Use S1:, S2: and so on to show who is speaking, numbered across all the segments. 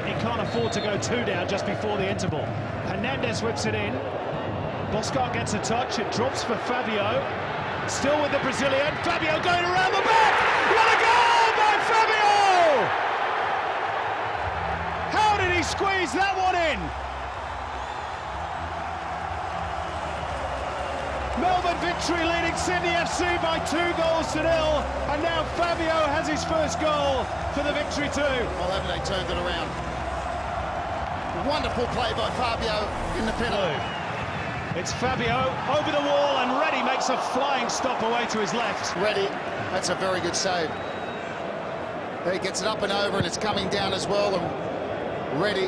S1: certainly can't afford to go 2 down just before the interval. Hernandez whips it in. Boscart gets a touch. It drops for Fabio. Still with the Brazilian. Fabio going around the back. What a goal by Fabio! How did he squeeze that one in? Melbourne victory leading Sydney FC by 2-0, and now Fabio has his first goal for the victory too.
S2: Well, haven't they turned it around? Wonderful play by Fabio in the penalty.
S1: It's Fabio over the wall, and Reddy makes a flying stop away to his left.
S2: Reddy, that's a very good save. He gets it up and over, and it's coming down as well, and Reddy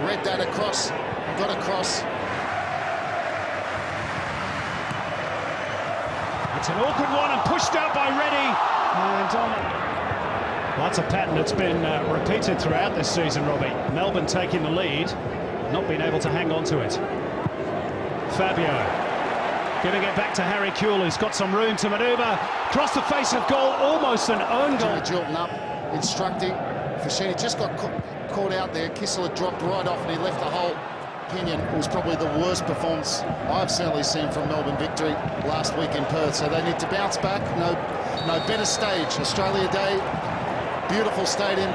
S2: read that across, got across.
S1: It's an awkward one and pushed out by Reddy. And well, that's a pattern that's been repeated throughout this season, Robbie. Melbourne taking the lead, not being able to hang on to it. Fabio giving it back to Harry Kewell, who's got some room to manoeuvre. Across the face of goal, almost an own goal.
S2: Jilton up, instructing. Fashini just got caught out there. Kissel had dropped right off and he left the hole. Opinion was probably the worst performance I've certainly seen from Melbourne victory last week in Perth, so they need to bounce back. No better stage. Australia Day, beautiful stadium.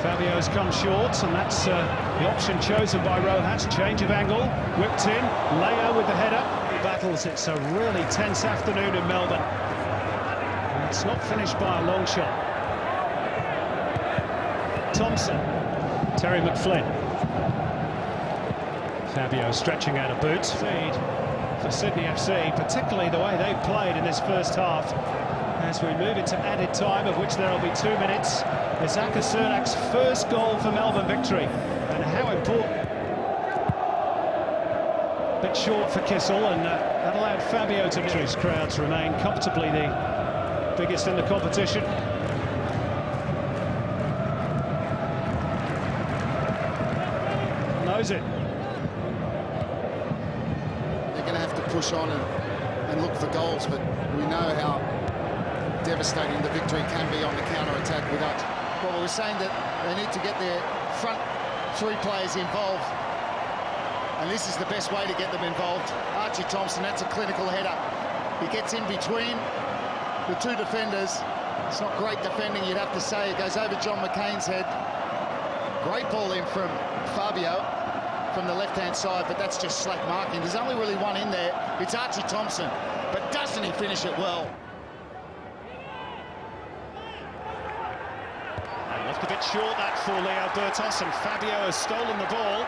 S1: Fabio's come short, and that's the option chosen by Rojas. Change of angle, whipped in, Leo with the header. Battles. It's a really tense afternoon in Melbourne, and it's not finished by a long shot. Thompson, Terry McFlynn. Fabio stretching out a boot. Feed for Sydney FC, particularly the way they've played in this first half. As we move into added time, of which there will be 2 minutes, Isaka Cernak's first goal for Melbourne victory. And how important. Bit short for Kissel, and that allowed Fabio to... His crowds remain comfortably the biggest in the competition. Knows it.
S2: Push on and look for goals, but we know how devastating the victory can be on the counter-attack without... Well, we're saying that they need to get their front 3 players involved, and this is the best way to get them involved. Archie Thompson, that's a clinical header. He gets in between the 2 defenders. It's not great defending, you'd have to say. It goes over John McCain's head. Great ball in from Fabio from the left-hand side, but that's just slack marking. There's only really one in there. It's Archie Thompson, but doesn't he finish it well?
S1: And left a bit short, that for Leo Bertos, and Fabio has stolen the ball.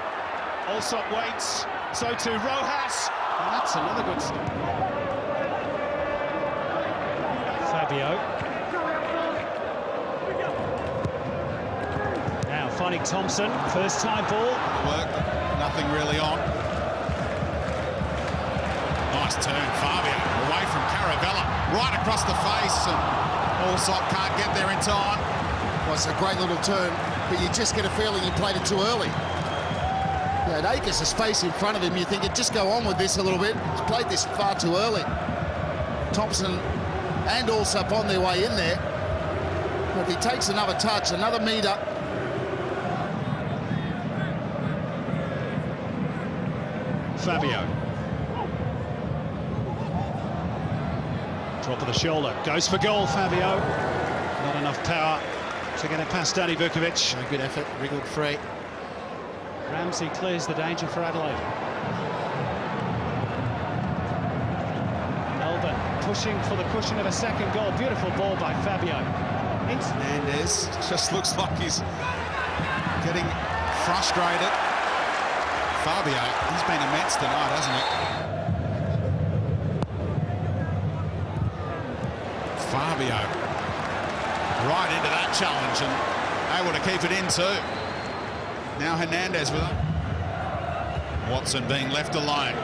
S1: Allsop waits, so too Rojas, and that's another good stop. Fabio. Now finding Thompson, first time ball.
S3: Work. Nothing really on. Nice turn, Fabio, away from Caravella, right across the face, and Allsop can't get there in time.
S2: Well, it's a great little turn, but you just get a feeling he played it too early. He had acres of space in front of him. You think he'd just go on with this a little bit. He's played this far too early. Thompson and Allsop on their way in there. But if he takes another touch, another metre,
S1: Fabio. Drop of the shoulder. Goes for goal, Fabio. Not enough power to get it past Danny Vukovic.
S2: a good effort, wriggled free.
S1: Ramsey clears the danger for Adelaide. Melbourne pushing for the cushion of a second goal. Beautiful ball by Fabio.
S3: Hernandez just looks like he's getting frustrated. Fabio, he's been immense tonight, hasn't he? Fabio right into that challenge and able to keep it in too. Now Hernandez with it. Watson being left alone.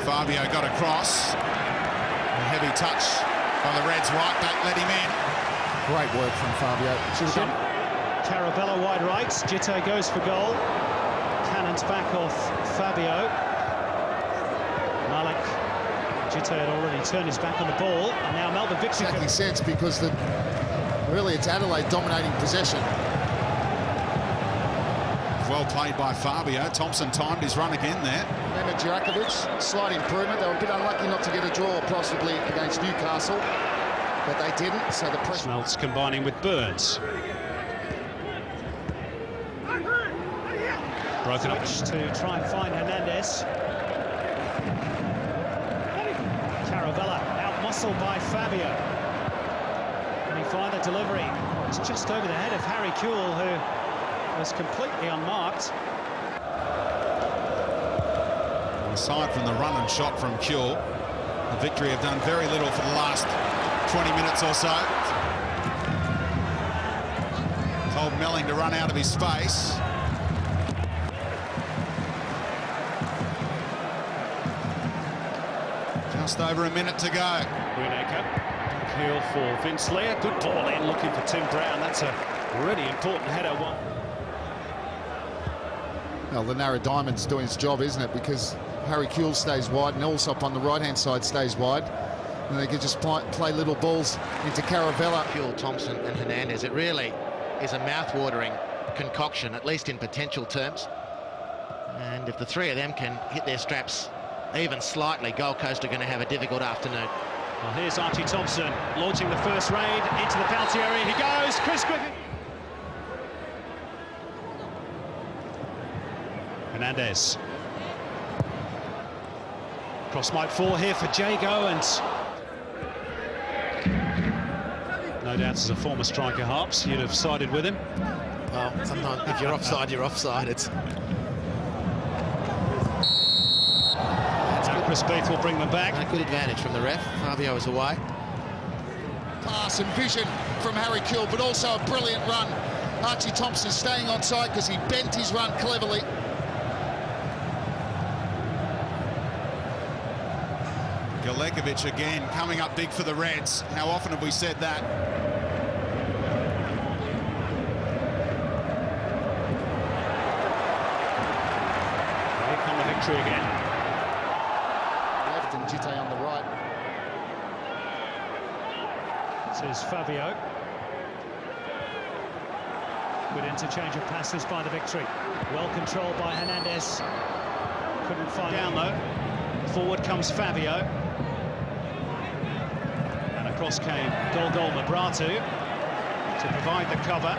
S3: Fabio got across. A heavy touch by the Reds right back, let him in.
S2: Great work from Fabio.
S1: Caravella wide right. Gitte goes for goal. Cannons back off Fabio. Malik. Gitte had already turned his back on the ball, and now Melbourne victory.
S2: Making sense because really it's Adelaide dominating possession.
S3: Well played by Fabio. Thompson timed his run again there.
S2: Remember Djurakovic, slight improvement. They were a bit unlucky not to get a draw possibly against Newcastle, but they didn't, so the pressure...
S1: Smelts combining with Burns. Broken up to try and find Hernandez. Caravella out-muscled by Fabio. Can he find the delivery? It's just over the head of Harry Kewell, who was completely unmarked.
S3: Aside from the run and shot from Kewell, the Victory have done very little for the last 20 minutes or so. Told Melling to run out of his space. Just over a minute to go.
S1: Greenacre, heel for Vince Leah. Good ball in, looking for Tim Brown. That's a really important header.
S2: Well, the narrow diamond's doing its job, isn't it? Because Harry Kewell stays wide, and Allsop on the right-hand side stays wide. And they can just play little balls into Caravella.
S4: Kewell, Thompson and Hernandez. It really is a mouth-watering concoction, at least in potential terms. And if the three of them can hit their straps even slightly, Gold Coast are going to have a difficult afternoon.
S1: Well, here's Archie Thompson launching the first raid into the penalty area. He goes, Chris Griffin. Hernandez. Cross might fall here for Jago, and no doubts as a former striker, Harps, you'd have sided with him.
S4: Well, sometimes if you're offside, you're offside. It's...
S1: Now Chris Beath will bring them back.
S4: A good advantage from the ref. Fabio is away.
S2: Pass and vision from Harry Kewell, but also a brilliant run. Archie Thompson staying on side because he bent his run cleverly.
S3: Galekovic again coming up big for the Reds. How often have we said that?
S1: Here come the Victory again.
S2: Left and Jite on the right.
S1: This is Fabio. Good interchange of passes by the Victory. Well controlled by Hernandez. Couldn't find down though. Forward comes Fabio. And across came Golgol Mabratu to provide the cover.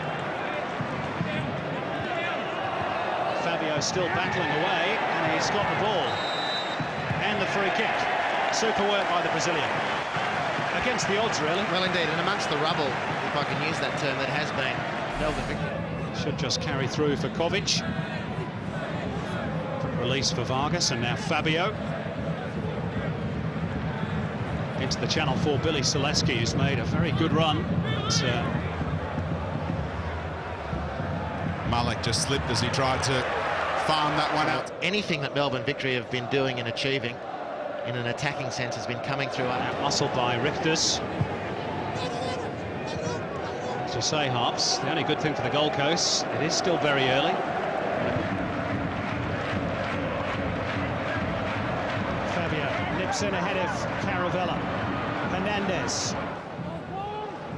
S1: Fabio still battling away, and he's got the ball. And the free kick. Super work by the Brazilian. Against the odds, really.
S4: Well, indeed, and amongst the rubble, if I can use that term, that has been Melbourne Victory.
S1: Should just carry through for Kovic. Quick release for Vargas, and now Fabio. Into the channel for Billy Selesky, who's made a very good run.
S3: Malik just slipped as he tried to farm that one out.
S4: Anything that Melbourne Victory have been doing and achieving in an attacking sense has been coming through.
S1: Muscled by Richters. As you say, Harps, the only good thing for the Gold Coast, it is still very early. Fabio nips in ahead of Caravella. Hernandez.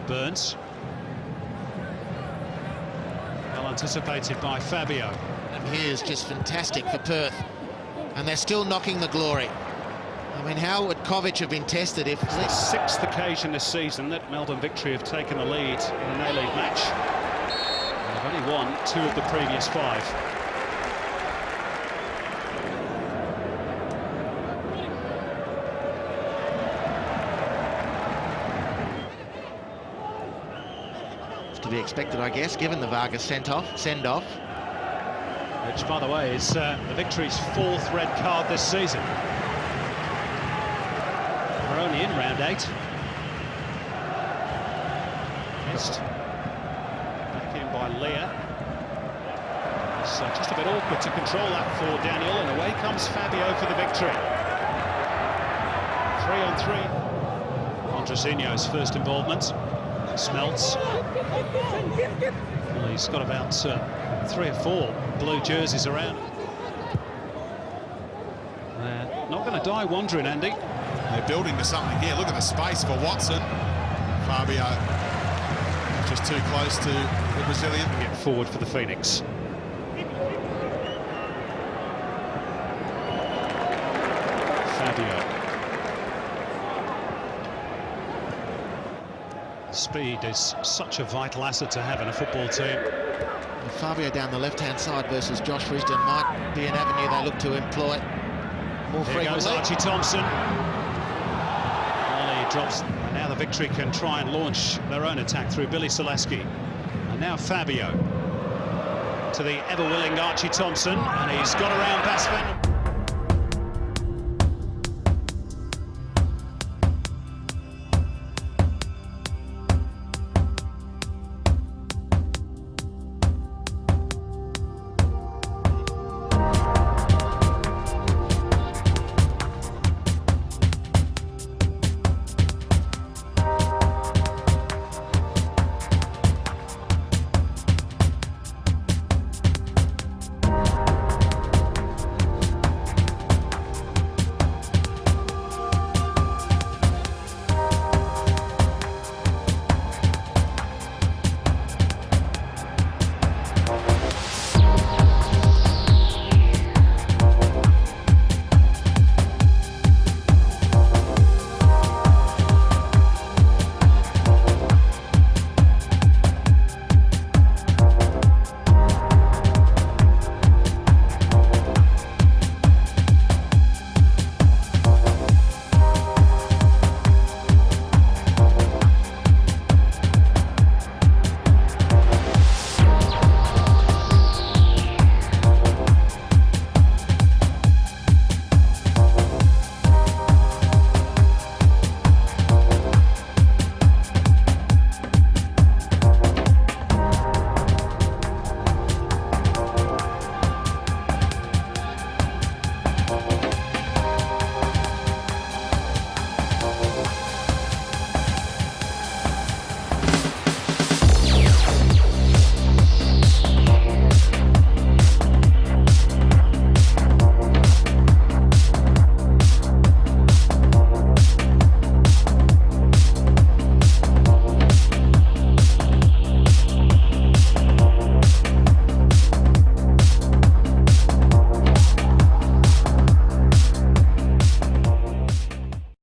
S1: Burns. Well anticipated by Fabio.
S4: And here's just fantastic for Perth. And they're still knocking the glory. I mean, how would Kovic have been tested if...
S1: It's the sixth occasion this season that Melbourne Victory have taken the lead in an A-League match. They've only won 2 of the previous 5.
S4: To be expected, I guess, given the Vargas send-off.
S1: Which, by the way, is the Victory's 4th red card this season. We're only in round 8. Missed. Back in by Leah. It's just a bit awkward to control that for Daniel, and away comes Fabio for the Victory. 3-on-3. Montresinho's first involvement. Smelts. Well, he's got about 3 or 4 blue jerseys around. They're not going to die wondering, Andy.
S3: They're building to something here. Look at the space for Watson. Fabio just too close to the Brazilian.
S1: Get forward for the Phoenix. Speed is such a vital asset to have in a football team.
S4: Fabio down the left-hand side versus Josh Risdon might be an avenue they look to employ more frequently.
S1: Here goes Archie Thompson. Ollie drops, and now the Victory can try and launch their own attack through Billy Selesky. And now Fabio to the ever-willing Archie Thompson, and he's got around Bassman.